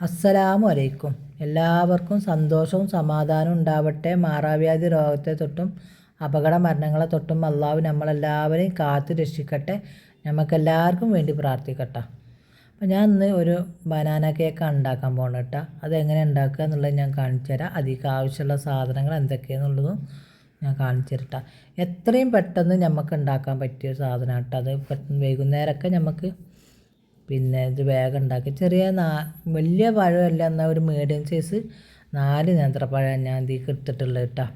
അസ്സലാമു അലൈക്കും. എല്ലാവർക്കും സന്തോഷവും സമാധാനവും ഉണ്ടാവട്ടെ. മാറാവ്യാധി രോഗത്തെ തൊട്ടും അപകട മരണങ്ങളെ തൊട്ടും അള്ളാഹു നമ്മളെല്ലാവരെയും കാത്ത് രക്ഷിക്കട്ടെ. നമുക്കെല്ലാവർക്കും വേണ്ടി പ്രാർത്ഥിക്കട്ടെ. അപ്പോൾ ഞാൻ ഇന്ന് ഒരു ബനാന കേക്കാണ് ഉണ്ടാക്കാൻ പോകുന്നത് കേട്ടോ. അതെങ്ങനെ ഉണ്ടാക്കുക എന്നുള്ളത് ഞാൻ കാണിച്ചു തരാം. അതിലേക്ക് ആവശ്യമുള്ള സാധനങ്ങൾ എന്തൊക്കെയാണെന്നുള്ളതും ഞാൻ കാണിച്ചു തരട്ടാ. എത്രയും പെട്ടെന്ന് നമുക്ക് ഉണ്ടാക്കാൻ പറ്റിയ സാധനം കേട്ടോ. അത് വൈകുന്നേരമൊക്കെ നമുക്ക് പിന്നെ ഇത് വേഗം ഉണ്ടാക്കി വലിയ പഴമല്ല, എന്നാൽ ഒരു മീഡിയം സൈസ് 4 നേന്ത്രപ്പഴം ഞാൻ ഇതിലേക്ക് എടുത്തിട്ടുള്ളത് കേട്ടോ.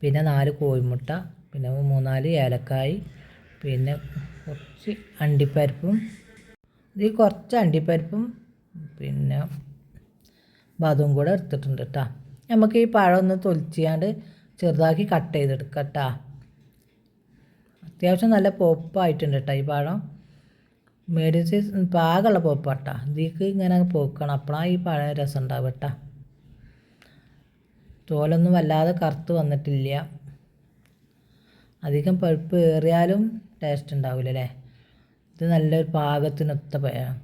പിന്നെ 4 കോഴിമുട്ട, പിന്നെ 3-4 ഏലക്കായ്, പിന്നെ കുറച്ച് അണ്ടിപ്പരിപ്പും, ഇതിൽ കുറച്ച് അണ്ടിപ്പരിപ്പും പിന്നെ അതും കൂടെ എടുത്തിട്ടുണ്ട് കേട്ടോ. നമുക്ക് ഈ പഴം ഒന്ന് തൊലിച്ചാണ്ട് ചെറുതാക്കി കട്ട് ചെയ്തെടുക്കാം കേട്ടോ. അത്യാവശ്യം നല്ല പോപ്പായിട്ടുണ്ട് കേട്ടോ ഈ പഴം. മീഡിയം സൈസ് പാകമുള്ള പോപ്പാട്ടാ. ഇതിലേക്ക് ഇങ്ങനെ പോക്കണം, അപ്പോഴാണ് ഈ പഴം രസം ഉണ്ടാവുക കേട്ടോ. തോലൊന്നും വല്ലാതെ കറുത്ത് വന്നിട്ടില്ല. അധികം പഴുപ്പ് ഏറിയാലും ടേസ്റ്റ് ഉണ്ടാവില്ല അല്ലേ. ഇത് നല്ലൊരു പാകത്തിനൊത്ത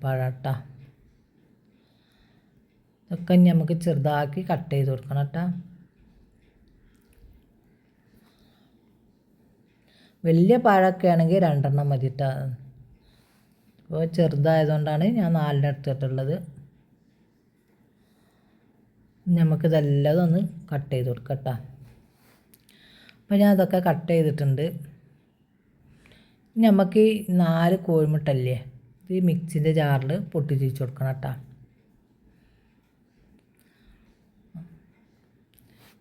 പഴട്ടാ. ഇതൊക്കെ നമുക്ക് ചെറുതാക്കി കട്ട് ചെയ്ത് കൊടുക്കണം കേട്ടോ. വലിയ പഴമൊക്കെ ആണെങ്കിൽ 2 മതി കേട്ടോ. അപ്പോൾ ചെറുതായതുകൊണ്ടാണ് ഞാൻ 4 എടുത്തിട്ടുള്ളത്. നമുക്കിതെല്ലാം ഒന്ന് കട്ട് ചെയ്ത് കൊടുക്കാം കേട്ടോ. അപ്പോൾ ഞാൻ അതൊക്കെ കട്ട് ചെയ്തിട്ടുണ്ട്. നമുക്ക് ഈ 4 കോഴിമുട്ടല്ലേ, ഇത് മിക്സിൻ്റെ ജാറിൽ പൊട്ടിച്ച് കൊടുക്കണം കേട്ടോ.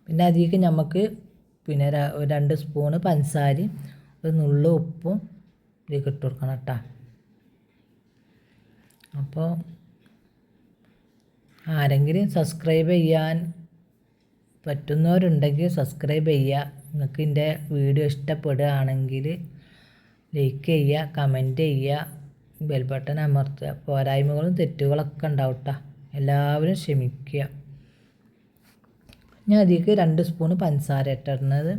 പിന്നെ അതിലേക്ക് നമുക്ക് പിന്നെ 2 സ്പൂണ് പഞ്ചസാരയും ഒരു നുള്ളു ഉപ്പും ഇതിലേക്ക് ഇട്ട് കൊടുക്കണം കേട്ടോ. അപ്പോൾ ആരെങ്കിലും സബ്സ്ക്രൈബ് ചെയ്യാൻ പറ്റുന്നവരുണ്ടെങ്കിൽ സബ്സ്ക്രൈബ് ചെയ്യുക. നിങ്ങൾക്ക് എൻ്റെ വീഡിയോ ഇഷ്ടപ്പെടുകയാണെങ്കിൽ ലൈക്ക് ചെയ്യുക, കമൻറ്റ് ചെയ്യുക, ബെൽ ബട്ടൺ അമർത്തുക. പോരായ്മകളും തെറ്റുകളൊക്കെ ഉണ്ടാവും കേട്ടോ. എല്ലാവരും ക്ഷമിക്കുക. ഞാൻ അതിലേക്ക് 2 സ്പൂണ് പഞ്ചസാര ഇട്ടിരുന്നത്.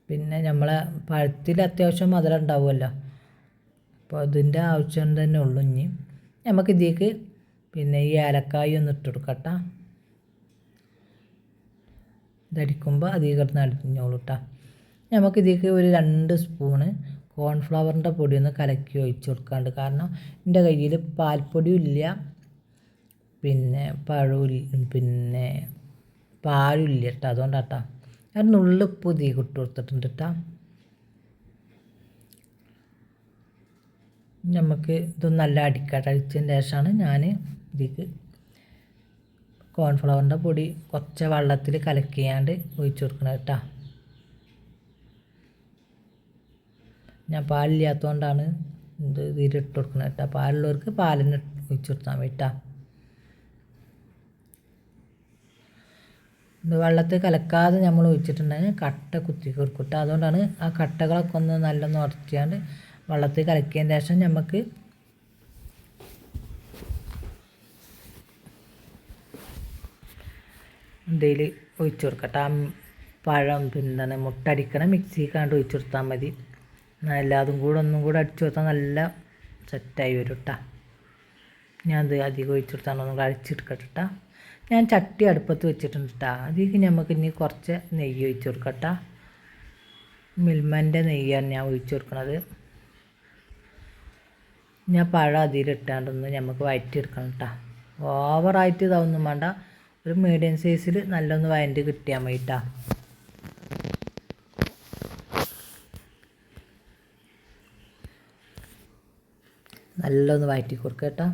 പിന്നെ നമ്മളെ പഴത്തിൽ അത്യാവശ്യം മധുരം ഉണ്ടാവുമല്ലോ, അപ്പോൾ അതിൻ്റെ ആവശ്യം തന്നെ ഉള്ളൂ. ഇനി നമുക്ക് ഇതിലേക്ക് പിന്നെ ഈ ഏലക്കായ ഒന്ന് ഇട്ട് കൊടുക്കട്ടോ. ഇതടിക്കുമ്പോൾ അധികം കിടന്ന് അടിഞ്ഞോളൂ കേട്ടോ. നമുക്കിതിലേക്ക് ഒരു 2 സ്പൂണ് കോൺഫ്ലവറിൻ്റെ പൊടി ഒന്ന് കലക്കി ഒഴിച്ച് കൊടുക്കാണ്ട്. കാരണം എൻ്റെ കയ്യിൽ പാൽപ്പൊടിയും ഇല്ല, പിന്നെ പഴവും പിന്നെ പാലും ഇല്ല കേട്ടോ. അതുകൊണ്ടാട്ടോ ഞാൻ നുള്ളിപ്പ് ഇതിലേക്ക് ഇട്ട് കൊടുത്തിട്ടുണ്ട് കേട്ടോ. നമുക്ക് ഇതൊന്നും നല്ല അടിക്കട്ടെ. അടിച്ചതിന് ശേഷമാണ് ഞാൻ ഇതിലേക്ക് കോൺഫ്ലവറിൻ്റെ പൊടി കുറച്ച് വെള്ളത്തിൽ കലക്കിയാണ്ട് ഒഴിച്ച് കൊടുക്കണം കേട്ടോ. ഞാൻ പാലില്ലാത്തതുകൊണ്ടാണ് ഇത് ഇതിലിട്ട് കൊടുക്കുന്നത് കേട്ടോ. പാലുള്ളവർക്ക് പാലിന് ഒഴിച്ച് കൊടുത്താൽ മതി കേട്ടോ. ഇത് വെള്ളത്തിൽ കലക്കാതെ നമ്മൾ ഒഴിച്ചിട്ടുണ്ടെങ്കിൽ കട്ട കുത്തി കൊടുക്കട്ടെ. അതുകൊണ്ടാണ് ആ കട്ടകളൊക്കെ ഒന്ന് നല്ലൊന്ന് ഉടച്ചാണ്ട് വെള്ളത്തിൽ കലക്കിയതിന് ശേഷം നമുക്ക് ഇതിൽ ഒഴിച്ച് കൊടുക്കട്ടെ. ആ പഴം പിന്നെ മുട്ടടിക്കണ മിക്സിക്കാണ്ട് ഒഴിച്ച് കൊടുത്താൽ മതി. എല്ലാതും കൂടെ ഒന്നും കൂടെ അടിച്ചു കൊടുത്താൽ നല്ല സെറ്റായി വരും കേട്ടോ. ഞാൻ ഇത് അധികം ഒഴിച്ച് കൊടുത്താണ് ഒന്നും കൂടെ അടിച്ചെടുക്കട്ടെ കേട്ടോ. ഞാൻ ചട്ടി അടുപ്പത്ത് വെച്ചിട്ടുണ്ട് കേട്ടോ. അതിലേക്ക് നമുക്ക് ഇനി കുറച്ച് നെയ്യ് ഒഴിച്ച് കൊടുക്കട്ടോ. മിൽമൻ്റെ നെയ്യാണ് ഞാൻ ഒഴിച്ച് കൊടുക്കുന്നത്. ഞാൻ പഴം അതിലിട്ടാണ്ടൊന്ന് നമുക്ക് വഴറ്റിയെടുക്കണം കേട്ടോ. ഓവറായിട്ട് ഇതാവൊന്നും വേണ്ട, ഒരു മീഡിയം സൈസിൽ നല്ലൊന്ന് വഴറ്റി കിട്ടിയാൽ മതി കേട്ടോ. നല്ലൊന്ന് വഴറ്റി കൊടുക്കുക കേട്ടോ.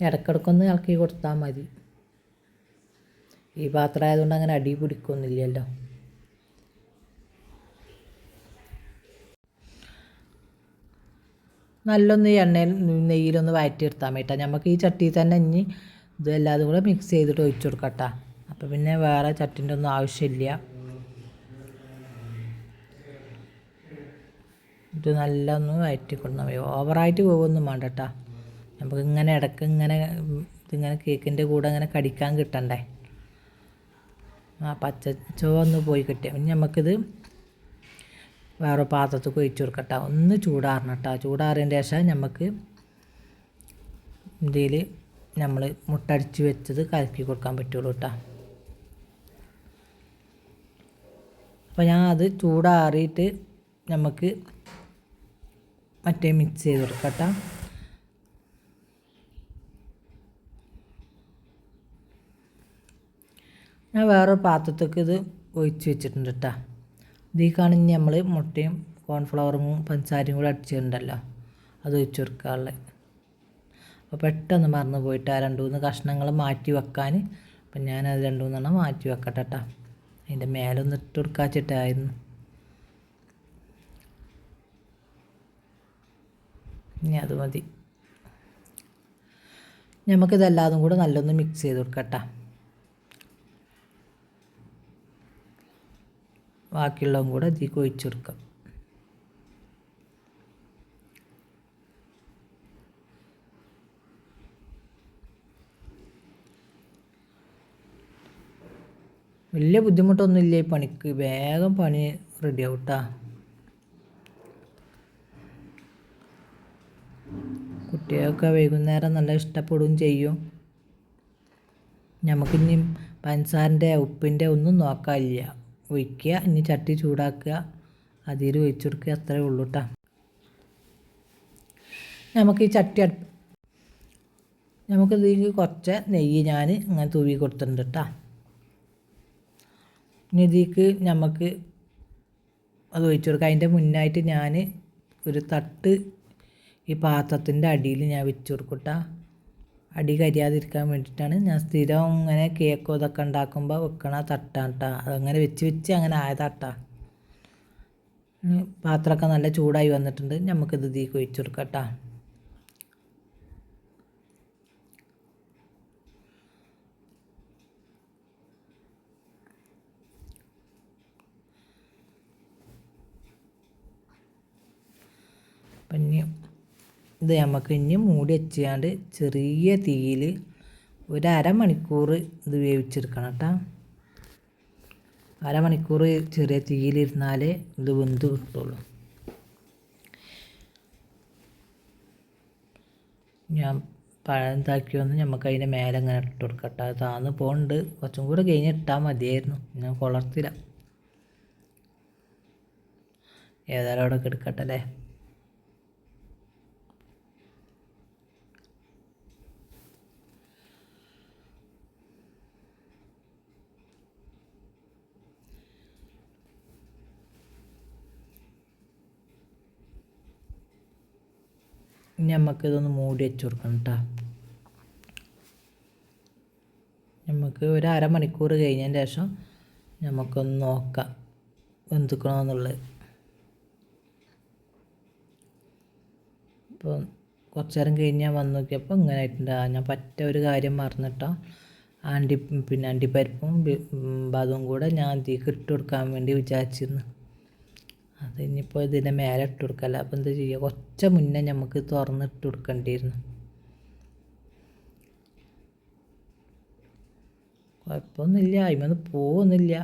ഇടയ്ക്കിടയ്ക്കൊന്ന് ഇളക്കി കൊടുത്താൽ മതി. ഈ പാത്രം ആയതുകൊണ്ട് അങ്ങനെ അടി പിടിക്കൊന്നുമില്ലല്ലോ. നല്ലൊന്ന് എണ്ണയിൽ നെയ്യിലൊന്ന് വഴറ്റിയെടുത്താൽ മതി കേട്ടോ. നമുക്ക് ഈ ചട്ടിയിൽ തന്നെ ഇനി ഇതെല്ലാതും കൂടെ മിക്സ് ചെയ്തിട്ട് ഒഴിച്ച് കൊടുക്കാം കേട്ടോ. അപ്പോൾ പിന്നെ വേറെ ചട്ടിൻ്റെ ഒന്നും ആവശ്യമില്ല. ഇത് നല്ല ഒന്ന് വഴറ്റി കൊടുത്താൽ മതി. ഓവറായിട്ട് പോകുമൊന്നും വേണ്ട കേട്ടോ. നമുക്ക് ഇങ്ങനെ ഇടയ്ക്ക് ഇതിങ്ങനെ കേക്കിൻ്റെ കൂടെ ഇങ്ങനെ കടിക്കാൻ കിട്ടണ്ടേ. ആ പച്ച ചുവന്ന് പോയി കിട്ടിയാൽ പിന്നെ നമുക്കിത് വേറെ പാത്രത്തിൽ ഒഴിച്ച് കൊടുക്കട്ടെ. ഒന്ന് ചൂടാറണം കേട്ടോ. ചൂടാറിയതിൻ്റെ ശേഷം നമുക്ക് ഇതിൽ നമ്മൾ മുട്ടടിച്ച് വെച്ചത് കലക്കി കൊടുക്കാൻ പറ്റുള്ളൂ കേട്ടോ. അപ്പോൾ ഞാൻ അത് ചൂടാറിയിട്ട് നമുക്ക് മറ്റേ മിക്സ് ചെയ്ത് കൊടുക്കട്ടെ. ഞാൻ വേറൊരു പാത്രത്തേക്ക് ഇത് ഒഴിച്ച് വെച്ചിട്ടുണ്ട് കേട്ടോ. ഇതിലേക്കാണ് ഇനി നമ്മൾ മുട്ടയും കോൺഫ്ലവറും പഞ്ചസാരയും കൂടെ അടിച്ചിട്ടുണ്ടല്ലോ, അത് ഒഴിച്ച് കൊടുക്കാനുള്ളത്. അപ്പോൾ പെട്ടെന്ന് മറന്നു പോയിട്ട് ആ 2-3 കഷ്ണങ്ങൾ മാറ്റി വെക്കാൻ. അപ്പം ഞാനത് 2-3 മാറ്റി വെക്കട്ടെ കേട്ടോ. അതിൻ്റെ മേലൊന്ന് ഇട്ട് കൊടുക്കാച്ചിട്ടായിരുന്നു. ഇനി അത് മതി. നമുക്കിതെല്ലാതും കൂടെ നല്ലൊന്ന് മിക്സ് ചെയ്ത് കൊടുക്കട്ടെ. ബാക്കിയുള്ളതും കൂടെ ഇതിലേക്ക് ഒഴിച്ച് കൊടുക്കാം. വലിയ ബുദ്ധിമുട്ടൊന്നുമില്ല ഈ പണിക്ക്, വേഗം പണി റെഡിയാവും കേട്ടോ. കുട്ടികൾക്ക് വൈകുന്നേരം നല്ല ഇഷ്ടപ്പെടുകയും ചെയ്യും. നമുക്കിനി പഞ്ചസാരൻ്റെ ഉപ്പിൻ്റെ ഒന്നും നോക്കാനില്ല. ഒഴിക്കുക, ഇനി ചട്ടി ചൂടാക്കുക, അതിൽ ഒഴിച്ച് കൊടുക്കുക, അത്രയേ ഉള്ളൂ കേട്ടോ. നമുക്ക് ഈ ചട്ടി നമുക്കിതിലേക്ക് കുറച്ച് നെയ്യ് ഞാൻ ഇങ്ങനെ തൂവി കൊടുത്തിട്ടുണ്ട് കേട്ടോ. ഇനി ഇതിലേക്ക് നമുക്ക് അത് ഒഴിച്ച് കൊടുക്കുക. അതിൻ്റെ മുന്നായിട്ട് ഞാൻ ഒരു തട്ട് ഈ പാത്രത്തിൻ്റെ അടിയിൽ ഞാൻ വെച്ച് കൊടുക്കും കേട്ടോ. അടി കരിയാതിരിക്കാൻ വേണ്ടിയിട്ടാണ്. ഞാൻ സ്ഥിരം ഇങ്ങനെ കേക്കോ ഇതൊക്കെ ഉണ്ടാക്കുമ്പോൾ വെക്കണ തട്ടാണ് കേട്ടോ. അതങ്ങനെ വെച്ച് അങ്ങനെ ആയതാട്ടാ. പാത്രമൊക്കെ നല്ല ചൂടായി വന്നിട്ടുണ്ട്. നമുക്കിത് ഇതിലേക്ക് ഒഴിച്ച് കൊടുക്കാം കേട്ടോ. അപ്പം ഇനി ഇത് നമുക്ക് ഇനി മൂടി വെച്ചാണ്ട് ചെറിയ തീയിൽ ഒരു അരമണിക്കൂർ ഇത് വേവിച്ചെടുക്കണം കേട്ടോ. അരമണിക്കൂർ ചെറിയ തീയിലിരുന്നാലേ ഇത് വെന്ത് കിട്ടുള്ളൂ. ഞാൻ പഴം ഇതാക്കി വന്ന് നമുക്ക് അതിൻ്റെ മേലെ ഇങ്ങനെ ഇട്ട് കൊടുക്കട്ടെ. അത് താന്ന് പോകുന്നുണ്ട്. കുറച്ചും കൂടെ കഴിഞ്ഞ് ഇട്ടാൽ മതിയായിരുന്നു, ഞാൻ കുളർത്തില്ല. ഏതായാലും അവിടെ എടുക്കട്ടെ അല്ലേ. ഇനി നമുക്കിതൊന്ന് മൂടി വെച്ച് കൊടുക്കണം കേട്ടോ. നമുക്ക് ഒരു അരമണിക്കൂർ കഴിഞ്ഞതിന് ശേഷം നമുക്കൊന്ന് നോക്കാം വെന്തുക്കണമെന്നുള്ളത്. അപ്പോൾ കുറച്ച് നേരം കഴിഞ്ഞ് ഞാൻ വന്ന് നോക്കിയപ്പോൾ ഇങ്ങനെ ആയിട്ടുണ്ട്. ഞാൻ പറ്റ ഒരു കാര്യം മറന്നിട്ടോ, അണ്ടിപ്പരിപ്പും അതും കൂടെ ഞാൻ ഇതിലേക്ക് ഇട്ട് കൊടുക്കാൻ വേണ്ടി വിചാരിച്ചിരുന്നു. അത് ഇനിയിപ്പോൾ ഇതിൻ്റെ മേലെ ഇട്ട് കൊടുക്കല്ല. അപ്പോൾ എന്താ ചെയ്യുക, കുറച്ച് മുന്നേ നമുക്ക് തുറന്നിട്ട് കൊടുക്കേണ്ടിയിരുന്നു. കുഴപ്പമൊന്നുമില്ല, അതിമൊന്നും പോകുന്നില്ല.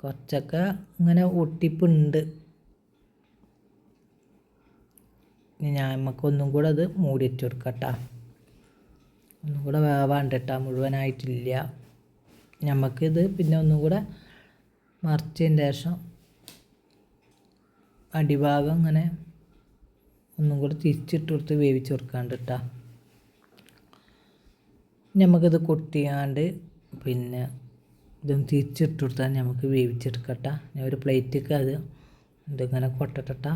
കുറച്ചൊക്കെ ഇങ്ങനെ ഒട്ടിപ്പുണ്ട്. ഇനി നമുക്കൊന്നും കൂടെ അത് മൂടിയിട്ട് കൊടുക്കാം കേട്ടോ. ഒന്നും കൂടെ വേവാണ്ട് കേട്ടോ, മുഴുവനായിട്ടില്ല. നമുക്കിത് പിന്നെ ഒന്നും കൂടെ മറിച്ചതിന് ശേഷം അടിഭാഗം ഇങ്ങനെ ഒന്നും കൂടെ തിരിച്ചിട്ട് കൊടുത്ത് വേവിച്ച് കൊടുക്കാണ്ട് കേട്ടോ. നമുക്കിത് കൊട്ടിയാണ്ട് പിന്നെ ഇതൊന്ന് തിരിച്ചിട്ട് കൊടുത്താൽ നമുക്ക് വേവിച്ചെടുക്കട്ടെ. ഞാൻ ഒരു പ്ലേറ്റിലേക്ക് അത് ഇതിങ്ങനെ കൊട്ടട്ടാ.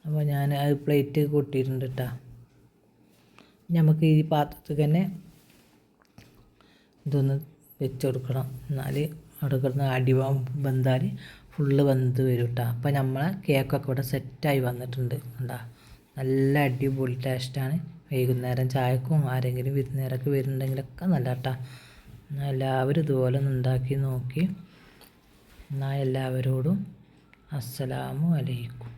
അപ്പോൾ ഞാൻ അത് പ്ലേറ്റ് കൊട്ടിയിട്ടുണ്ട് കേട്ടോ. നമുക്ക് ഈ പാത്രത്തിൽ തന്നെ ഇതൊന്ന് വെച്ച് കൊടുക്കണം. എന്നാൽ അവിടെ കിടന്ന് അടി വെന്താൽ ഫുള്ള് വെന്ത് വരും കേട്ടോ. അപ്പോൾ നമ്മളെ കേക്കൊക്കെ ഇവിടെ സെറ്റായി വന്നിട്ടുണ്ട് കണ്ടോ. നല്ല അടിപൊളി ടേസ്റ്റാണ്. വൈകുന്നേരം ചായക്കും ആരെങ്കിലും വിരുന്നേരമൊക്കെ വരുന്നുണ്ടെങ്കിലൊക്കെ നല്ല കേട്ടോ. എന്നാൽ എല്ലാവരും ഇതുപോലെ ഒന്ന് ഉണ്ടാക്കി നോക്കി. എന്നാൽ എല്ലാവരോടും അസ്സലാമു അലൈക്കും.